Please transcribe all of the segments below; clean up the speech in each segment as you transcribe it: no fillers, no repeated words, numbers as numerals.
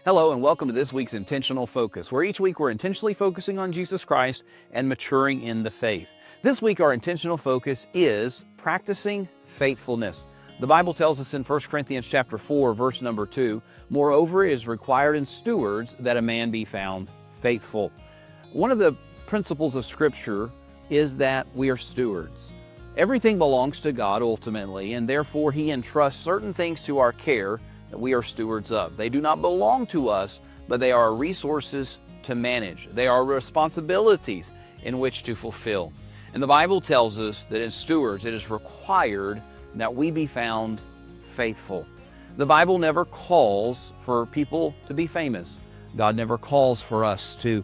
Hello and welcome to this week's Intentional Focus, where each week we're intentionally focusing on Jesus Christ and maturing in the faith. This week our intentional focus is practicing faithfulness. The Bible tells us in 1 Corinthians chapter 4, verse number 2, "Moreover, it is required in stewards that a man be found faithful." One of the principles of Scripture is that we are stewards. Everything belongs to God ultimately, and therefore He entrusts certain things to our care that we are stewards of. They do not belong to us, but they are resources to manage. They are responsibilities in which to fulfill. And the Bible tells us that as stewards, it is required that we be found faithful. The Bible never calls for people to be famous. God never calls for us to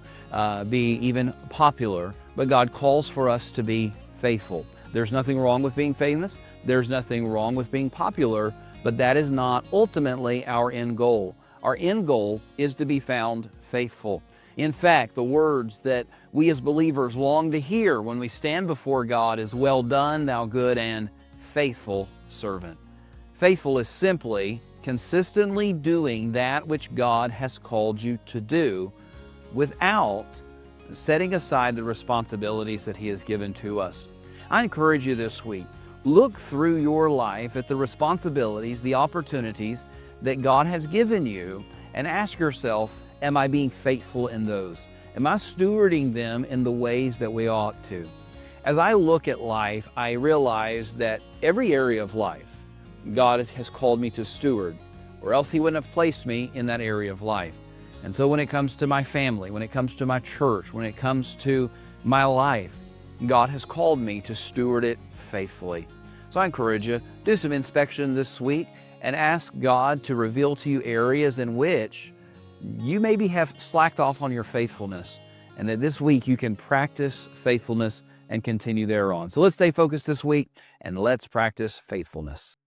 be even popular, but God calls for us to be faithful. There's nothing wrong with being famous. There's nothing wrong with being popular, but that is not ultimately our end goal. Our end goal is to be found faithful. In fact, the words that we as believers long to hear when we stand before God is, "Well done, thou good and faithful servant." Faithful is simply consistently doing that which God has called you to do without setting aside the responsibilities that He has given to us. I encourage you this week, look through your life at the responsibilities, the opportunities that God has given you, and ask yourself, am I being faithful in those? Am I stewarding them in the ways that we ought to? As I look at life, I realize that every area of life, God has called me to steward, or else He wouldn't have placed me in that area of life. And so when it comes to my family, when it comes to my church, when it comes to my life, God has called me to steward it faithfully. So I encourage you, do some inspection this week and ask God to reveal to you areas in which you maybe have slacked off on your faithfulness, and that this week you can practice faithfulness and continue thereon. So let's stay focused this week and let's practice faithfulness.